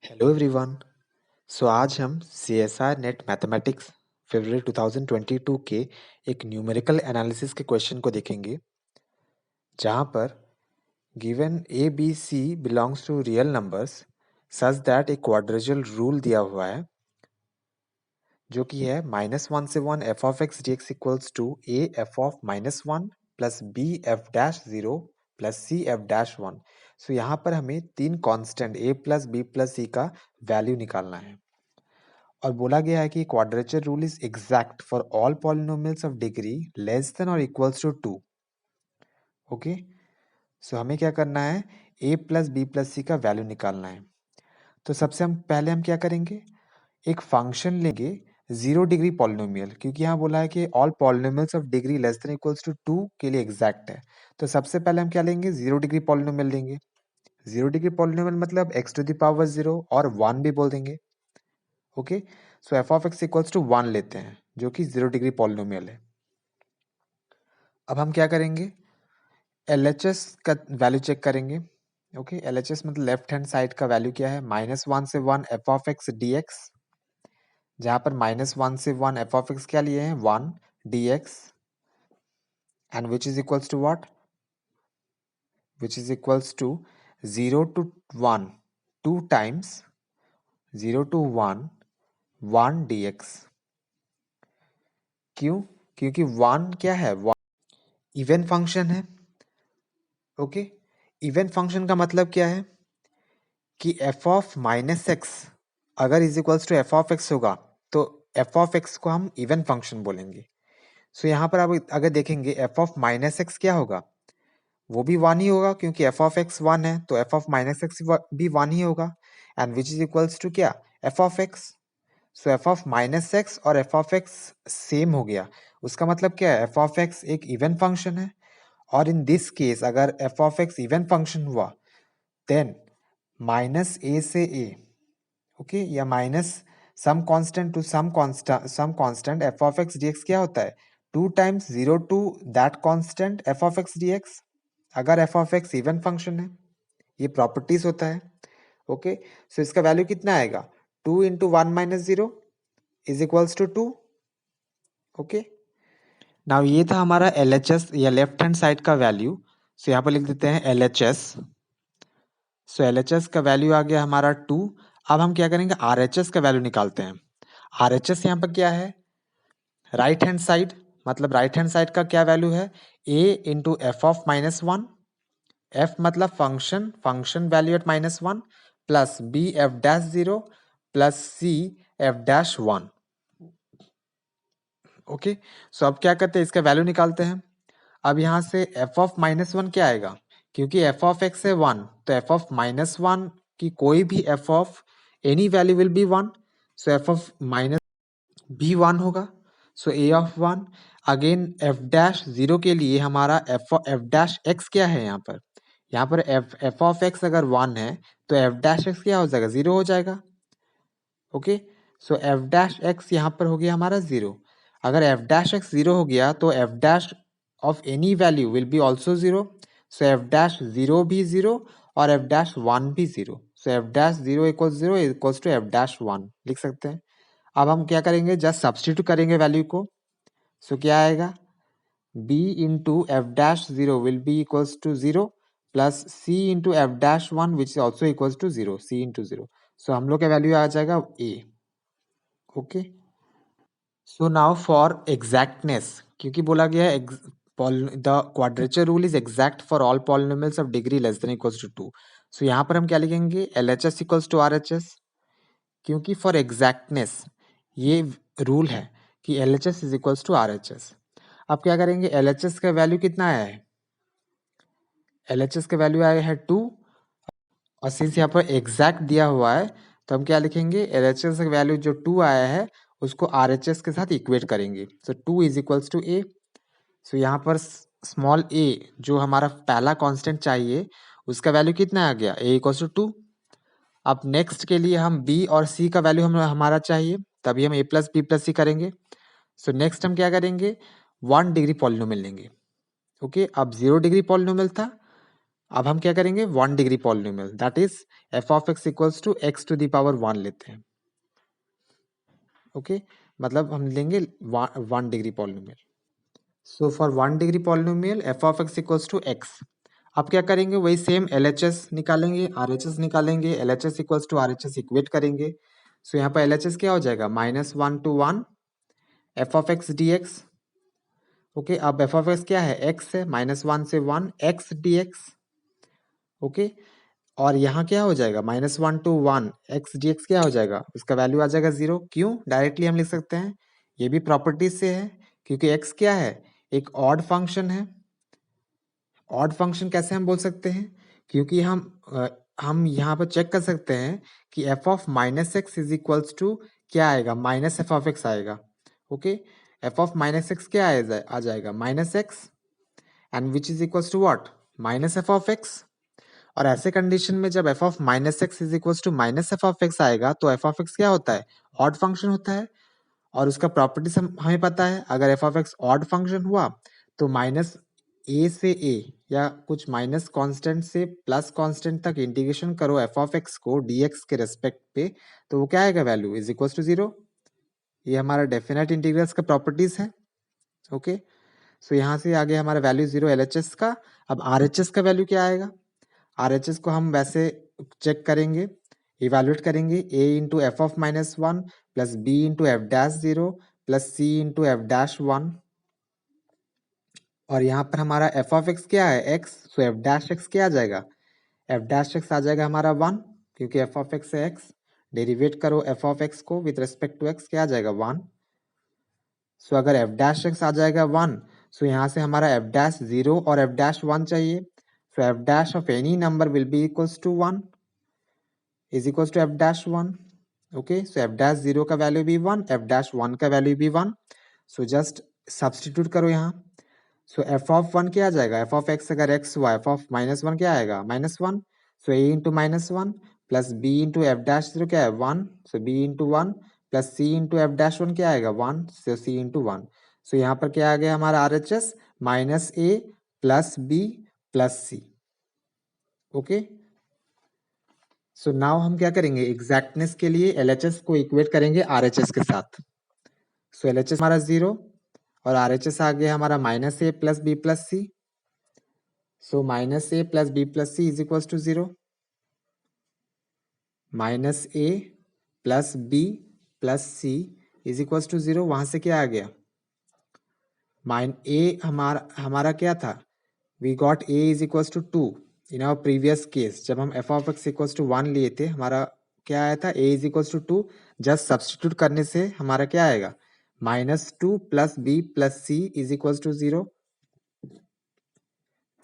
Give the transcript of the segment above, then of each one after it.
Hello everyone. आज हम C S R NET mathematics फरवरी 2022 के एक न्यूमेरिकल एनालिसिस के क्वेश्चन को देखेंगे, जहाँ पर given a b c belongs to real numbers such that एक क्वाड्रेचर रूल दिया हुआ है, जो कि है -1 से 1 f of x d x equals to a f of -1 plus b f dash 0 plus c f dash 1। So यहाँ पर हमें तीन constant a plus b plus c का वैल्यू निकालना है और बोला गया है कि quadrature rule is exact for all polynomials of degree less than और इक्वल्स टू 2। ओके, सो हमें क्या करना है, a plus b plus c का वैल्यू निकालना है। तो सबसे हम पहले हम क्या करेंगे, एक फंक्शन लेंगे 0 डिग्री पॉलिनोमियल, क्योंकि यहाँ बोला है कि all polynomials of degree less than equals to 2 के लिए एग्जैक्ट है। तो सबसे पहले हम क्या लेंगे, 0 डिग्री पॉलिनोमियल लेंगे। 0 डिग्री पॉलिनोमियल मतलब x टू द पावर 0 और 1 भी बोल देंगे। Okay, so F of x equals to 1 लेते हैं, जो कि 0 डिग्री पॉलिनोमियल है। अब हम क्या करेंगे, LHS का वैल्यू चेक करेंगे। ओके, LHS मतलब लेफ्ट हैंड साइड का वैल्यू क्या है, -1 से 1 f of x d x, जहाँ पर -1 से 1 एफ ऑफ एक्स क्या लिए हैं, 1 d x, and which is equals to what, which is equals to 0 to 1 2 times 0 to 1 1 dx। क्यों, क्योंकि 1 क्या है, इवन फंक्शन है। ओके, इवन फंक्शन का मतलब क्या है कि एफ ऑफ माइनस एक्स अगर is equals to f of x होगा तो एफ ऑफ एक्स को हम इवन फंक्शन बोलेंगे। सो यहाँ पर आप अगर देखेंगे एफ ऑफ माइनस एक्स क्या होगा, वो भी 1 ही होगा, क्योंकि एफ ऑफ एक्स 1 है तो एफ ऑफ माइनस एक्स भी 1 ही होगा, and which is equals to क्या, F of X. So F of minus X और एफ ऑफ एक्स सेम हो गया, उसका मतलब क्या है, एफ ऑफ एक्स एक इवन फंक्शन है। और इन दिस केस अगर F of X even function हुआ देन माइनस ए से ए, ओके, या minus some constant to some constant F of X DX क्या होता है, 2 times 0 to that constant F of X DX, अगर F of X even function है। ये properties होता है। ओके, सो इसका वैल्यू कितना आएगा, 2 into 1 minus 0 is equals to 2। Okay, now ये था हमारा LHS या लेफ्ट हैंड साइड का वैल्यू। सो यहाँ पर लिख देते हैं LHS। सो LHS का वैल्यू आ गया हमारा 2। अब हम क्या करेंगे, RHS का वैल्यू निकालते हैं। RHS यहाँ पर क्या है, राइट हैंड साइड, मतलब राइट हैंड साइड का क्या वैल्यू है, a into F of -1, f मतलब function, function value at -1 plus b f dash 0 plus c f dash 1। Okay, so अब क्या करते हैं, इसका वैल्यू निकालते हैं। अब यहाँ से एफ ऑफ -1 क्या आएगा, क्योंकि एफ ऑफ एक्स है 1 तो एफ ऑफ -1 की कोई भी F of any value will B 1। So F of minus भी 1 होगा। सो ए ऑफ 1, अगेन एफ डैश 0 के लिए हमारा एफ डैश एक्स क्या है, यहाँ पर एफ ऑफ एक्स अगर 1 है तो एफ डैश एक्स क्या हो जाएगा, 0 हो जाएगा। Okay, so F dash x यहाँ पर हो गया हमारा 0। अगर एफ डैश एक्स 0 हो गया तो F dash of any value will be also 0। So F dash 0 भी 0 और एफ डैश 1 भी 0। So F dash 0 equals 0 equals to F dash 1 लिख सकते हैं। अब हम क्या करेंगे, जस्ट सब्सटीट्यूट करेंगे वैल्यू को। सो क्या आएगा, b into f dash 0 will be equals to 0 plus c into f dash 1 which is also equals to 0, c into 0। So हम लोग का वैल्यू आ जाएगा a। Okay, so now for exactness, क्योंकि बोला गया है the quadrature rule is exact for all polynomials of degree less than equals to 2। So यहाँ पर हम क्या लिखेंगे, LHS इक्वल्स टू RHS, क्योंकि फॉर एग्जैक्टनेस ये रूल है कि LHS is equals to RHS। अब क्या करेंगे, LHS का वैल्यू कितना आया है, LHS का वैल्यू आया है 2, और सिंस यहाँ पर एग्जैक्ट दिया हुआ है तो हम क्या लिखेंगे, LHS का वैल्यू जो 2 आया है उसको RHS के साथ इक्वेट करेंगे। सो 2 इज इक्वल्स टू a। सो यहाँ पर स्मॉल a जो हमारा पहला कांस्टेंट चाहिए उसका वैल्यू कितना आ गया, a इक्वल्स टू 2। अब नेक्स्ट के लिए हम b और c का वैल्यू हमारा चाहिए, तभी हम a प्लस बी प्लस सी करेंगे। सो नेक्स्ट हम क्या करेंगे, 1 डिग्री पॉलिनोमियल लेंगे। ओके, अब 0 डिग्री पॉलिनोमियल था, अब हम क्या करेंगे 1 degree polynomial that is f of x equals to x to the power 1 लेते हैं। ओके मतलब हम लेंगे 1 degree polynomial. So for 1 degree polynomial f of x equals to x. अब क्या करेंगे वही सेम LHS निकालेंगे, RHS निकालेंगे, LHS equals to RHS equate करेंगे। सो यहाँ पर LHS क्या हो जाएगा -1 to 1 f of x d x. Okay अब एफ ऑफ एक्स क्या है एक्स है, -1 से 1 एक्स डी एक्स। ओके और यहाँ क्या हो जाएगा -1 to 1 एक्स डी एक्स क्या हो जाएगा, इसका वैल्यू आ जाएगा 0। क्यों डायरेक्टली हम लिख सकते हैं, ये भी प्रॉपर्टीज से है क्योंकि एक्स क्या है एक ऑड फंक्शन है। ऑड फंक्शन कैसे हम बोल सकते हैं, क्योंकि हम यहाँ पर चेक कर सकते हैं कि f of minus x is equals to क्या आएगा माइनस एफ ऑफ एक्स आएगा। Okay f of minus x क्या आ जाएगा minus x and which is equals to what minus f of x. और ऐसे कंडीशन में जब f of minus x is equals to minus f of x आएगा तो एफ ऑफ एक्स क्या होता है ऑड फंक्शन होता है। और उसका प्रॉपर्टीज हमें पता है, अगर F of x odd function हुआ तो माइनस ए से ए या कुछ माइनस कांस्टेंट से प्लस कांस्टेंट तक इंटीग्रेशन करो एफ ऑफ एक्स को डीएक्स के रेस्पेक्ट पे तो वो क्या आएगा वैल्यू इज इक्वल्स टू 0। ये हमारा डेफिनेट इंटीग्रल्स का प्रॉपर्टीज है। ओके सो यहाँ से आगे हमारा वैल्यू 0 LHS का। अब RHS का वैल्यू क्या आएगा, RHS को हम वैसे चेक करेंगे इवेल्युएट करेंगे a into F of -1 plus b into f dash 0 plus c into f dash 1। और यहाँ पर हमारा एफ ऑफ एक्स क्या है x, सो एफ डैश एक्स क्या आ जाएगा एफ डैश एक्स आ जाएगा हमारा 1 क्योंकि एफ ऑफ एक्स है x। डेरिवेट करो एफ ऑफ एक्स को विथ रेस्पेक्ट टू x क्या आ जाएगा 1। सो अगर एफ डैश एक्स आ जाएगा 1 सो यहाँ से हमारा एफ डैश 0 और एफ डैश 1 चाहिए। So F dash of any number will be equals to 1 is equals to F dash 1। Okay so F dash 0 का वैल्यू भी 1 एफ डैश 1 का वैल्यू भी 1। सो जस्ट सब्सटीट्यूट करो यहाँ। सो एफ ऑफ 1 क्या आ जाएगा एफ ऑफ एक्स अगर एक्स हुआ एफ ऑफ -1 क्या आएगा -1। So a into -1 plus b into f dash 0 क्या है 1। So b into 1 plus c into f dash 1 क्या आएगा 1। सो सी इंटू 1। सो यहाँ पर क्या आ गया हमारा RHS -a plus b plus c. Okay so now हम क्या करेंगे एग्जैक्टनेस के लिए LHS को इक्वेट करेंगे RHS के साथ। सो LHS हमारा 0 और RHS आ गया हमारा -a plus b plus c. So -a plus b plus c is equals to 0 -a plus b plus c is equals to 0। वहां से क्या आ गया a हमारा क्या था we got a is equals to 2 in our previous case जब हम f of x equals to 1 लिए थे हमारा क्या आया था a is equals to 2। Just substitute करने से हमारा क्या आएगा -2 plus b plus c is equals to 0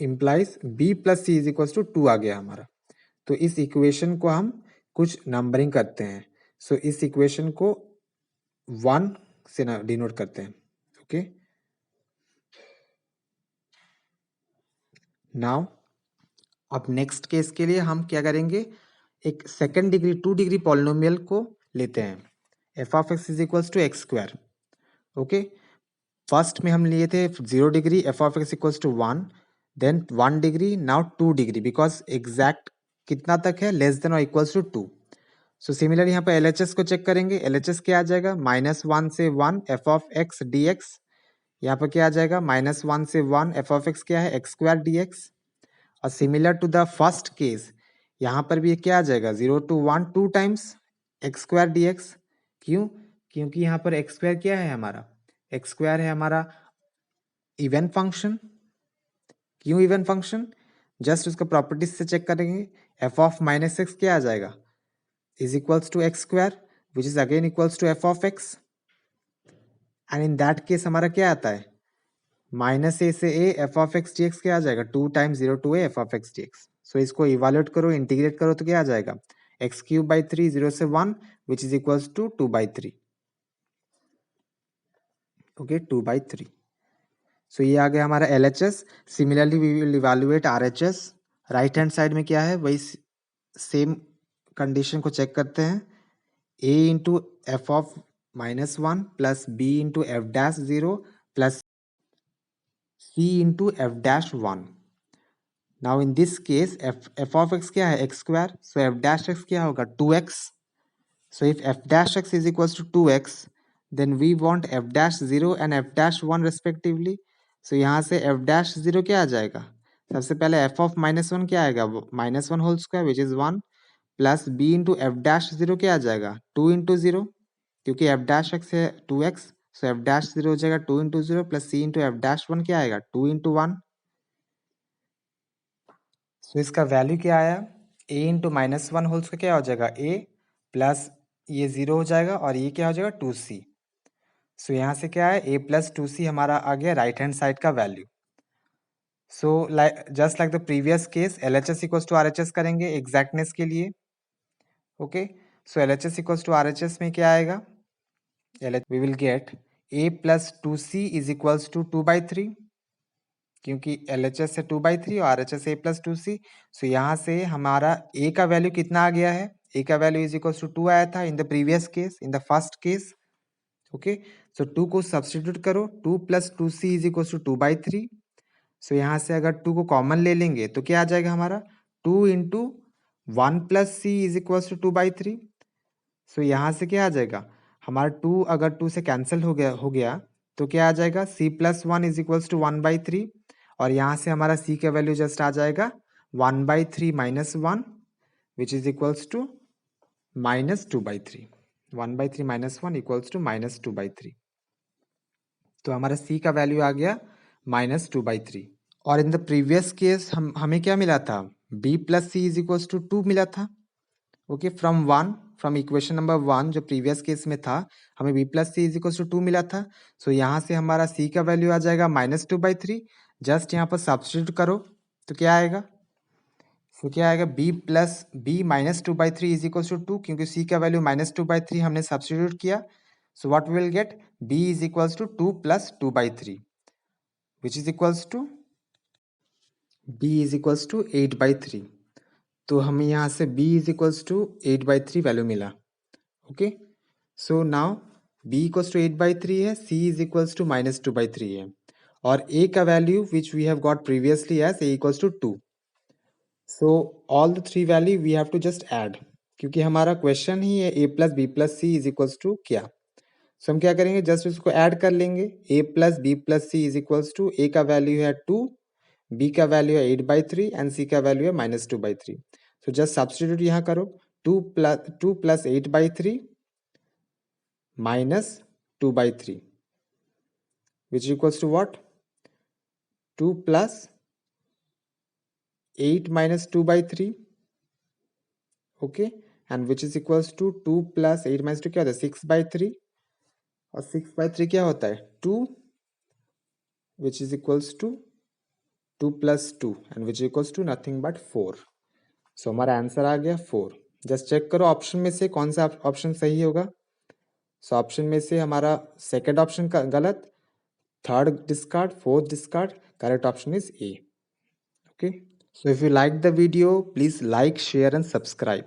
implies b plus c is equals to 2 आ गया हमारा। तो इस इक्वेशन को हम कुछ नंबरिंग करते हैं। सो इस इक्वेशन को 1 से डिनोट करते हैं। ओके नाउ अब नेक्स्ट केस के लिए हम क्या करेंगे एक सेकेंड डिग्री 2 डिग्री पॉलिनोमियल को लेते हैं f of x is equals to x square. Okay first में हम लिए थे 0 degree f of x equals to 1 then 1 degree now 2 degree because exact कितना तक है लेस देन और इक्वल्स टू 2। सो सिमिलर यहाँ पर LHS को चेक करेंगे LHS क्या आ जाएगा -1 से 1 f of x d x. यहाँ पर क्या आ जाएगा -1 से 1 एफ ऑफ एक्स क्या है एक्स स्क्वायर डी एक्स। और similar to the first case यहाँ पर भी क्या आ जाएगा 0 to 1 2 times x square d x. क्यों क्योंकि यहाँ पर एक्स स्क्वायर क्या है हमारा एक्स स्क्वायर है हमारा इवन फंक्शन। क्यों इवन फंक्शन जस्ट उसका प्रॉपर्टीज से चेक करेंगे एफ ऑफ -x क्या आ जाएगा is equals to x square which is again equals to f of x. And in that case हमारा क्या आता है -a से a f of x d x क्या आ जाएगा 2 times 0 to a f of x d x. So इसको evaluate करो इंटीग्रेट करो तो क्या आ जाएगा x³ 0 से 1 which is equals to 2/3। Okay 2/3। सो ये आ गया हमारा LHS। Similarly we will evaluate RHS। Right hand side में क्या है वही सेम कंडीशन को चेक करते हैं a into F of -1 plus b into f dash 0 plus c into f dash 1। Now in this case F of x क्या है x square, सो F dash x क्या होगा 2x. So if f dash x is equals to 2x, then we want f dash 0 and f dash 1 respectively. So यहाँ से f dash 0 क्या आ जाएगा, सबसे पहले f of minus 1 क्या आएगा, minus 1 whole square which is 1 plus b into f dash 0 क्या आ जाएगा 2 into 0, क्योंकि f dash x है 2x, so f dash 0 हो जाएगा 2 into 0 plus c into f dash 1 क्या आएगा 2 into 1. So इसका वैल्यू क्या आया, a into minus 1 whole square क्या हो जाएगा a प्लस ये 0 हो जाएगा और ये क्या हो जाएगा 2c. सो यहाँ से क्या है a प्लस 2c हमारा आ गया राइट हैंड साइड का value. So just like the previous case LHS equals to RHS करेंगे एग्जैक्टनेस के लिए. Okay, so LHS equals to RHS में क्या आएगा, we will get a plus 2c is equals to 2/3, क्योंकि LHS है 2/3 और RHS a प्लस 2c. सो यहाँ से हमारा a का वैल्यू कितना आ गया है, a का वैल्यू इज इक्वल्स टू 2 आया था in the previous case, in the first case. Okay, so 2 को सब्सटीट्यूट करो, 2 plus 2c is equals to 2/3. So यहाँ से अगर 2 को कॉमन ले लेंगे तो क्या आ जाएगा हमारा 2 into 1 plus c is equals to 2/3. So यहाँ से क्या आ जाएगा हमारा 2 अगर 2 से कैंसिल हो गया तो क्या आ जाएगा c plus 1 is equals to 1/3. और यहाँ से हमारा c का वैल्यू जस्ट आ जाएगा 1/3 minus 1 which is equals to minus 2/3. 1/3 minus 1 equals to minus 2/3. तो हमारा c का वैल्यू आ गया माइनस 2/3. और इन द प्रीवियस केस हमें क्या मिला था, b plus c is equals to 2 मिला था. ओके, फ्रॉम इक्वेशन नंबर 1 जो प्रीवियस केस में था हमें b plus c is equals to 2 मिला था. सो यहाँ से हमारा c का वैल्यू आ जाएगा माइनस 2/3. जस्ट यहाँ पर सब्स्टिट्यूट करो तो क्या आएगा, तो क्या आएगा b minus 2/3 is equals to 2, क्योंकि c का वैल्यू माइनस 2/3 हमने सब्स्टिट्यूट किया. So what will get b is equals to 2 plus 2/3 which is equals to b is equals to 8/3. तो हमें यहाँ से b is equals to 8/3 value मिला. Okay, so now b equals to 8/3 है, c is equals to minus 2/3 है, और a का value which we have got previously as a equals to 2. So all the three value we have to just add, क्योंकि हमारा question ही है a plus b plus c is equals to क्या. So हम क्या करेंगे, just उसको add कर लेंगे. a plus b plus c is equals to a का वैल्यू है 2, b का वैल्यू है 8/3 एंड c का वैल्यू है माइनस 2/3. सो जस्ट सब्स्टिट्यूट यहाँ करो, 2 plus 8/3 minus 2/3 which equals to what, 2 plus 8 minus 2/3. Okay, and which is equals to 2 plus 8 minus 2 क्या होता है 6/3, और 6/3 क्या होता है 2 which is equals to 2 plus 2 and which equals to nothing but 4. So हमारा आंसर आ गया 4. जस्ट चेक करो ऑप्शन में से कौन सा ऑप्शन सही होगा. सो ऑप्शन में से हमारा सेकेंड ऑप्शन का गलत, third discard, fourth discard, correct option is a. Okay, so if you like the video, please like, share and subscribe.